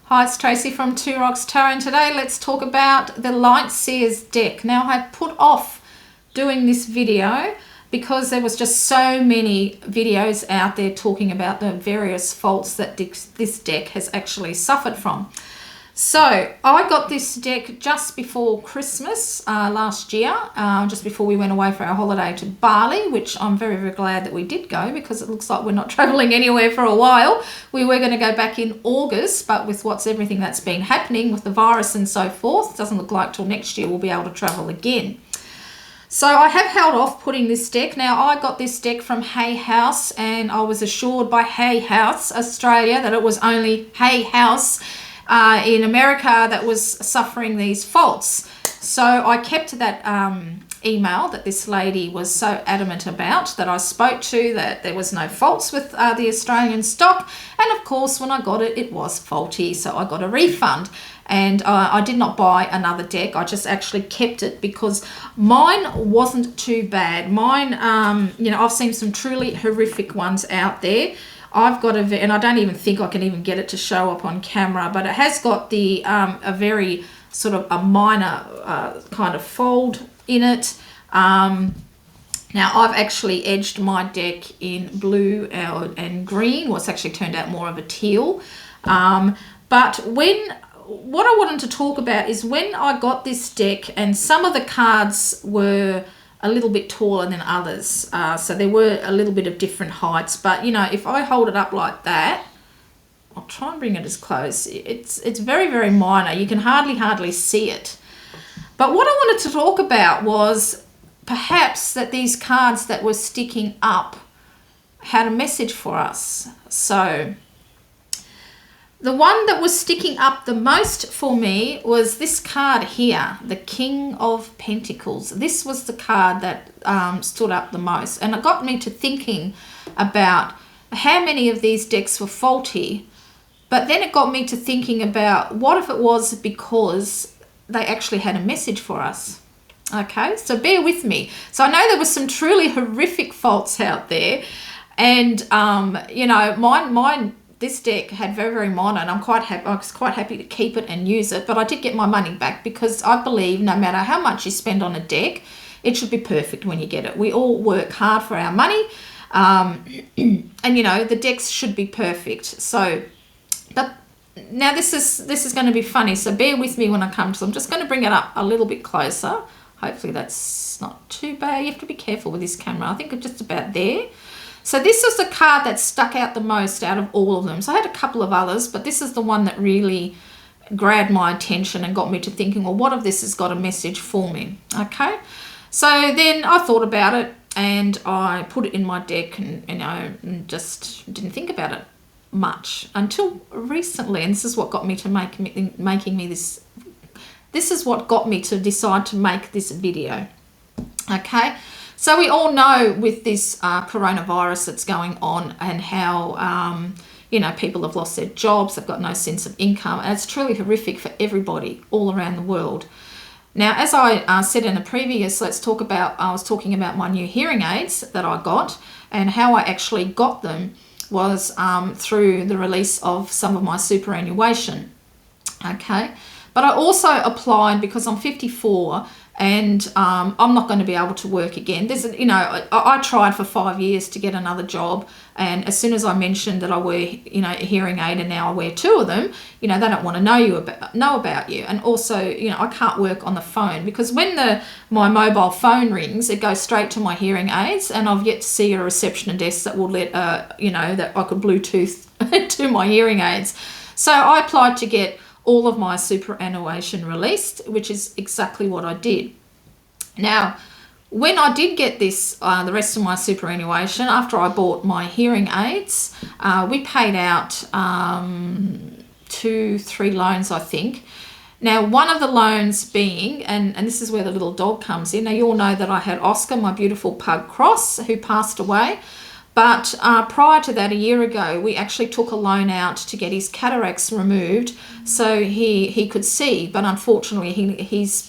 Hi, it's Tracy from Two Rocks Tarot, and today let's talk about the Lightseers deck. Now, I put off doing this video because there was just so many videos out there talking about the various faults that this deck has actually suffered from. So I got this deck just before Christmas last year, just before we went away for our holiday to Bali, which I'm very, very glad that we did go because it looks like we're not traveling anywhere for a while. We were going to go back in August, but with everything that's been happening with the virus and so forth, it doesn't look like till next year we'll be able to travel again. So I have held off putting this deck. Now, I got this deck from Hay House, and I was assured by Hay House Australia that it was only Hay House in America that was suffering these faults. So I kept that email that this lady was so adamant about, that I spoke to, that there was no faults with the Australian stock. And of course, when I got it, it was faulty. So I got a refund. And I did not buy another deck. I just actually kept it because mine wasn't too bad. Mine, I've seen some truly horrific ones out there. I've got and I don't even think I can even get it to show up on camera, but it has got the a very sort of a minor kind of fold in it. Now, I've actually edged my deck in blue and green. Well, it's actually turned out more of a teal. But what I wanted to talk about is when I got this deck, and some of the cards were a little bit taller than others. So there were a little bit of different heights. But, if I hold it up like that, I'll try and bring it as close. It's very, very minor. You can hardly see it. But what I wanted to talk about was perhaps that these cards that were sticking up had a message for us. So the one that was sticking up the most for me was this card here, the King of Pentacles. This was the card that stood up the most. And it got me to thinking about how many of these decks were faulty. But then it got me to thinking about what if it was because they actually had a message for us. Okay, so bear with me. So I know there were some truly horrific faults out there. And, mine this deck had very, very minor, and I was quite happy to keep it and use it, but I did get my money back because I believe no matter how much you spend on a deck, it should be perfect when you get it. We all work hard for our money, and the decks should be perfect. So, but now this is going to be funny, so bear with me when I come to them. I'm just going to bring it up a little bit closer. Hopefully that's not too bad. You have to be careful with this camera. I think it's just about there. So this is the card that stuck out the most out of all of them. So I had a couple of others, but this is the one that really grabbed my attention and got me to thinking, well, what if this has got a message for me? Okay. So then I thought about it and I put it in my deck and just didn't think about it much until recently. And this is what got me to this is what got me to decide to make this video. Okay. So we all know with this coronavirus that's going on and how, people have lost their jobs, they've got no sense of income, and it's truly horrific for everybody all around the world. Now, as I said in the previous, I was talking about my new hearing aids that I got, and how I actually got them was through the release of some of my superannuation. Okay. But I also applied because I'm 54 and I'm not going to be able to work again. I tried for 5 years to get another job, and as soon as I mentioned that I wear, a hearing aid, and now I wear two of them, they don't want to know about you. And also, I can't work on the phone because when my mobile phone rings, it goes straight to my hearing aids, and I've yet to see a reception desk that will let, that I could Bluetooth to my hearing aids. So I applied to get all of my superannuation released, which is exactly what I did. Now, when I did get this, the rest of my superannuation, after I bought my hearing aids, we paid out 2-3 loans, I think. Now, one of the loans being, and this is where the little dog comes in. Now, you all know that I had Oscar, my beautiful pug cross, who passed away. But prior to that, a year ago, we actually took a loan out to get his cataracts removed so he could see. But unfortunately,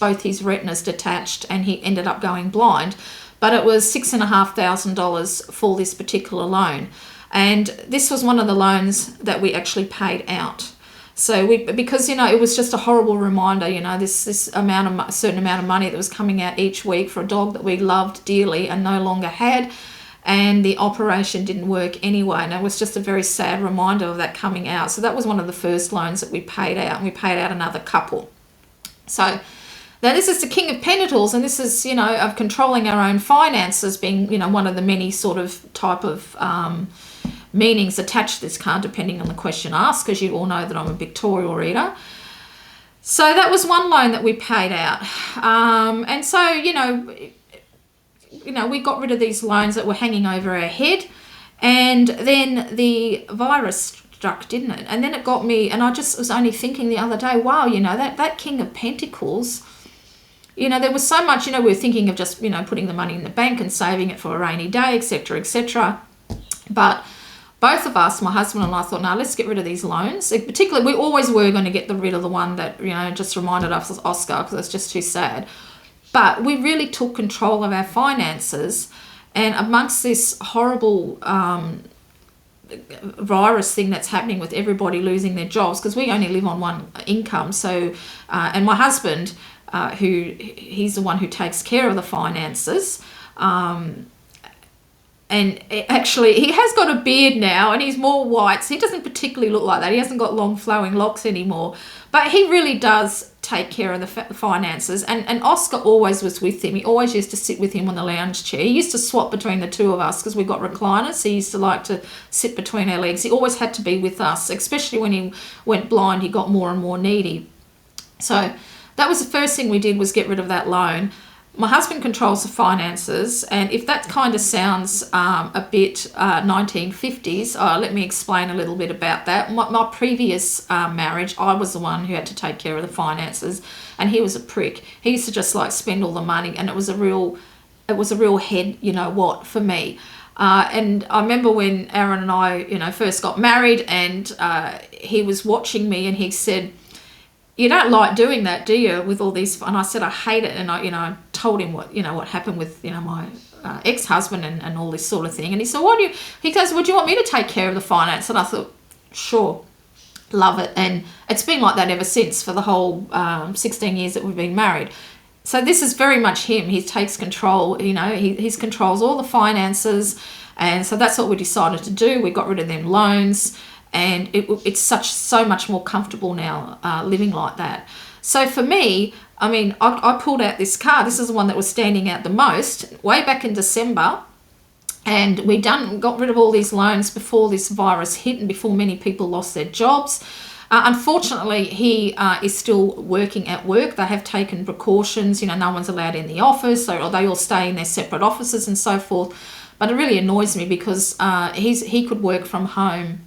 both his retinas detached and he ended up going blind. But it was $6,500 for this particular loan. And this was one of the loans that we actually paid out. So because, you know, it was just a horrible reminder, you know, this certain amount of money that was coming out each week for a dog that we loved dearly and no longer had, and the operation didn't work anyway. And it was just a very sad reminder of that coming out. So that was one of the first loans that we paid out, and we paid out another couple. So now this is the King of Pentacles, and this is, you know, of controlling our own finances being, you know, one of the many sort of type of meanings attached to this card, depending on the question asked, because you all know that I'm a pictorial reader. So that was one loan that we paid out. And so, you know, we got rid of these loans that were hanging over our head, and then the virus struck, didn't it? And then it got me, and I just was only thinking the other day, wow, you know, that King of Pentacles, you know, there was so much, you know, we were thinking of just, you know, putting the money in the bank and saving it for a rainy day, etc., etc. But both of us, my husband and I, thought, no, let's get rid of these loans. Particularly, we always were going to get rid of the one that, you know, just reminded us of Oscar, because it's just too sad. But we really took control of our finances, and amongst this horrible virus thing that's happening with everybody losing their jobs, because we only live on one income. So, and my husband, he's the one who takes care of the finances. And actually, he has got a beard now, and he's more white, so he doesn't particularly look like that. He hasn't got long flowing locks anymore. But he really does take care of the finances. And Oscar always was with him. He always used to sit with him on the lounge chair. He used to swap between the two of us because we got recliners, so he used to like to sit between our legs. He always had to be with us, especially when he went blind. He got more and more needy. So that was the first thing we did, was get rid of that loan. My husband controls the finances, and if that kind of sounds a bit 1950s, let me explain a little bit about that. My previous marriage, I was the one who had to take care of the finances, and he was a prick. He used to just like spend all the money, and it was a real head, you know what, for me. And I remember when Aaron and I, you know, first got married, and he was watching me, and he said, "You don't like doing that, do you, with all these?" And I said, "I hate it." And I told him what happened with, my ex-husband and all this sort of thing. And he said, he goes, "Would you want me to take care of the finance?" And I thought, sure, love it. And it's been like that ever since, for the whole 16 years that we've been married. So this is very much him. He takes control, you know, he controls all the finances. And so that's what we decided to do. We got rid of them loans. And it's so much more comfortable now living like that. So for me, I mean, I pulled out this card. This is the one that was standing out the most way back in December. And we got rid of all these loans before this virus hit and before many people lost their jobs. Unfortunately, he is still working at work. They have taken precautions. You know, no one's allowed in the office, or they all stay in their separate offices and so forth. But it really annoys me because he could work from home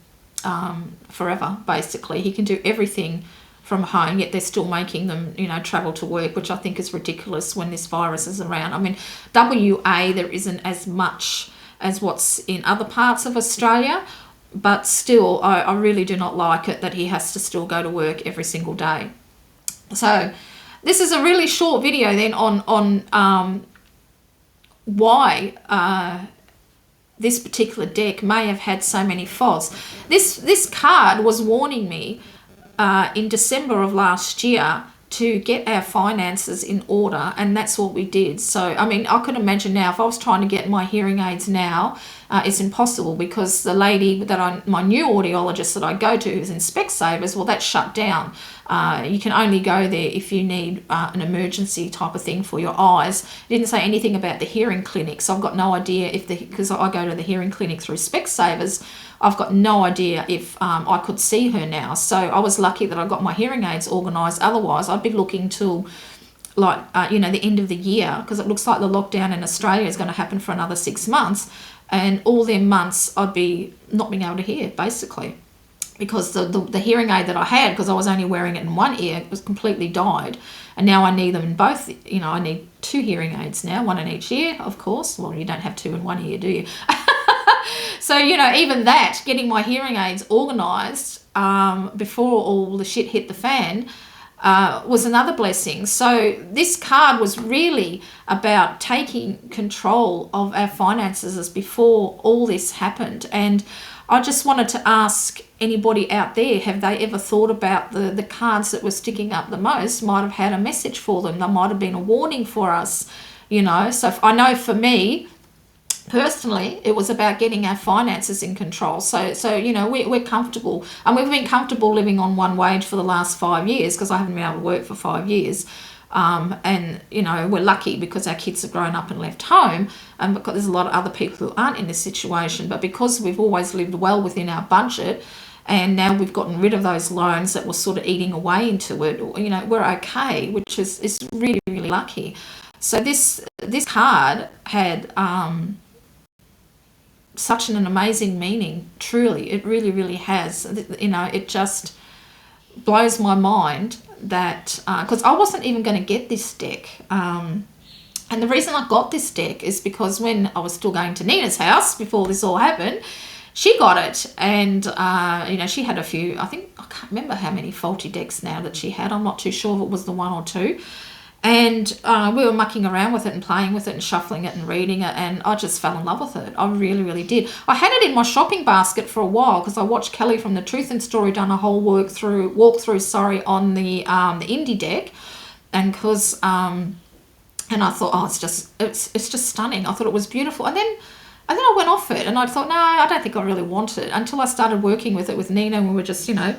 forever, basically. He can do everything from home, yet they're still making them, you know, travel to work, which I think is ridiculous when this virus is around. I mean, WA, there isn't as much as what's in other parts of Australia, but still, I really do not like it that he has to still go to work every single day. So this is a really short video then on why this particular deck may have had so many faults. This card was warning me in December of last year to get our finances in order, and that's what we did. So, I mean, I could imagine now if I was trying to get my hearing aids now, it's impossible because the lady my new audiologist that I go to who's in Specsavers, well, that's shut down. You can only go there if you need an emergency type of thing for your eyes. It didn't say anything about the hearing clinic, so I've got no idea because I go to the hearing clinic through Specsavers, I've got no idea if I could see her now. So I was lucky that I got my hearing aids organised. Otherwise, I'd be looking till the end of the year, because it looks like the lockdown in Australia is going to happen for another 6 months. And all them months I'd be not being able to hear, basically. Because the hearing aid that I had, because I was only wearing it in one ear, it was completely died. And now I need them in both. You know, I need 2 hearing aids now, 1 in each ear, of course. Well, you don't have 2 in 1 ear, do you? So, you know, even that, getting my hearing aids organised before all the shit hit the fan was another blessing. So this card was really about taking control of our finances before all this happened. And I just wanted to ask anybody out there, have they ever thought about the cards that were sticking up the most might have had a message for them. They might have been a warning for us, you know. So I know for me, personally, it was about getting our finances in control. So you know, we're comfortable, and we've been comfortable living on one wage for the last 5 years because I haven't been able to work for 5 years. And, you know, we're lucky because our kids have grown up and left home, and because there's a lot of other people who aren't in this situation. But because we've always lived well within our budget, and now we've gotten rid of those loans that were sort of eating away into it, you know, we're okay, which is really, really lucky. So this card had such an amazing meaning. Truly, it really, really has. You know, it just blows my mind that because I wasn't even going to get this deck, and the reason I got this deck is because when I was still going to Nina's house before this all happened, she got it, and you know, she had a few, I think, I can't remember how many faulty decks now that she had. I'm not too sure if it was the one or two. And we were mucking around with it and playing with it and shuffling it and reading it, and I just fell in love with it. I really, really did. I had it in my shopping basket for a while because I watched Kelly from the Truth and Story done a whole walkthrough on the indie deck, and because and I thought, oh, it's just stunning. I thought it was beautiful, and then I went off it, and I thought, no, I don't think I really want it, until I started working with it with Nina, and we were just, you know,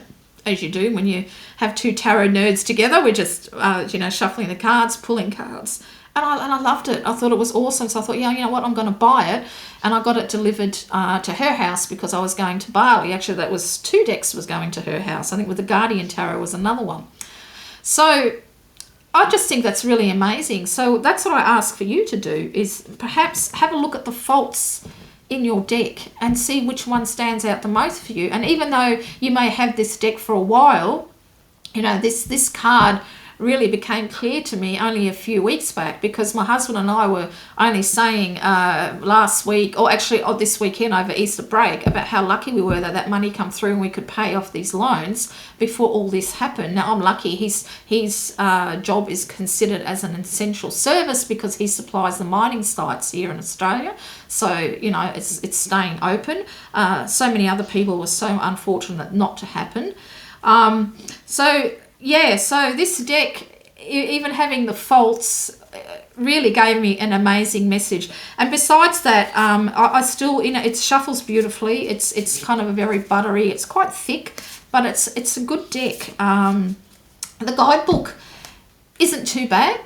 as you do when you have two tarot nerds together, we're just, you know, shuffling the cards, pulling cards. And I loved it. I thought it was awesome. So I thought, yeah, you know what, I'm going to buy it. And I got it delivered to her house because I was going to Bali. Actually, that was 2 decks was going to her house. I think with the Guardian Tarot was another one. So I just think that's really amazing. So that's what I ask for you to do, is perhaps have a look at the faults in your deck and see which one stands out the most for you. And even though you may have this deck for a while, you know, this card really became clear to me only a few weeks back, because my husband and I were only saying last week, or actually this weekend over Easter break, about how lucky we were that money come through and we could pay off these loans before all this happened. Now, I'm lucky. His job is considered as an essential service because he supplies the mining sites here in Australia. So, you know, it's staying open. So many other people were so unfortunate not to happen. So this deck, even having the faults, really gave me an amazing message. And besides that, I still, you know, it shuffles beautifully. It's kind of a very buttery. It's quite thick, but it's a good deck. The guidebook isn't too bad.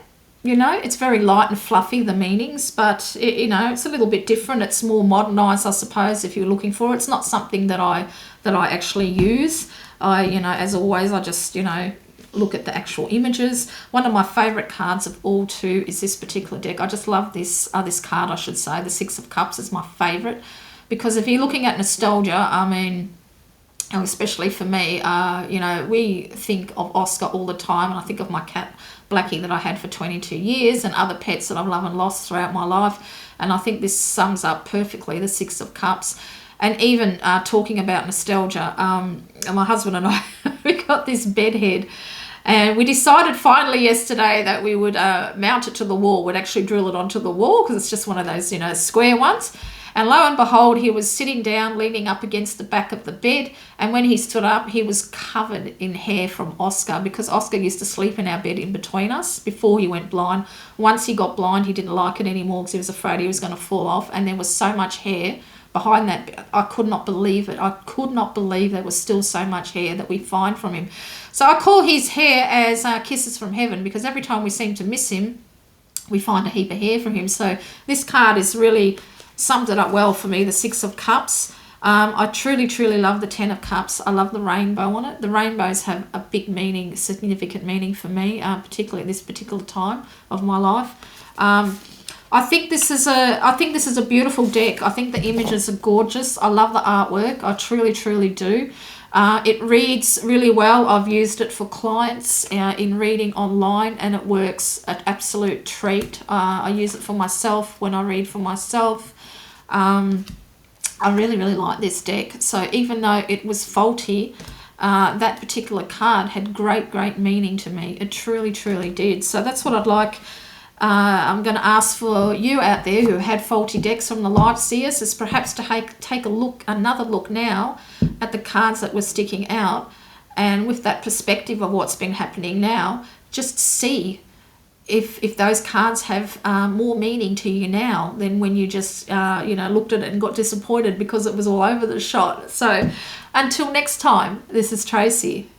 You know, it's very light and fluffy, the meanings, but you know, it's a little bit different. It's more modernized, I suppose, if you're looking for it. It's not something that I actually use. You know, as always, I just, you know, look at the actual images. One of my favorite cards of all too is this particular deck. I just love this card, I should say. The 6 of Cups is my favorite, because if you're looking at nostalgia, I mean, and especially for me, you know, we think of Oscar all the time, and I think of my cat Blackie that I had for 22 years and other pets that I've loved and lost throughout my life. And I think this sums up perfectly the 6 of Cups. And even talking about nostalgia, my husband and I, we got this bed head, and we decided finally yesterday that we would mount it to the wall. We'd actually drill it onto the wall because it's just one of those, you know, square ones. And lo and behold, he was sitting down, leaning up against the back of the bed. And when he stood up, he was covered in hair from Oscar, because Oscar used to sleep in our bed in between us before he went blind. Once he got blind, he didn't like it anymore because he was afraid he was going to fall off. And there was so much hair behind that. I could not believe it. I could not believe there was still so much hair that we find from him. So I call his hair as kisses from heaven, because every time we seem to miss him, we find a heap of hair from him. So this card is really summed it up well for me, the 6 of Cups. I truly, truly love the 10 of Cups. I love the rainbow on it. The rainbows have a big meaning, significant meaning for me, particularly at this particular time of my life. I think this is a beautiful deck. I think the images are gorgeous. I love the artwork. I truly, truly do. It reads really well. I've used it for clients in reading online, and it works an absolute treat. I use it for myself when I read for myself. I really, really like this deck. So even though it was faulty, that particular card had great, great meaning to me. It truly, truly did. So that's what I'd like I'm going to ask for you out there who had faulty decks from the Lightseers is perhaps to take another look now at the cards that were sticking out, and with that perspective of what's been happening now, just see if those cards have more meaning to you now than when you just looked at it and got disappointed because it was all over the shot. So until next time, this is Tracy.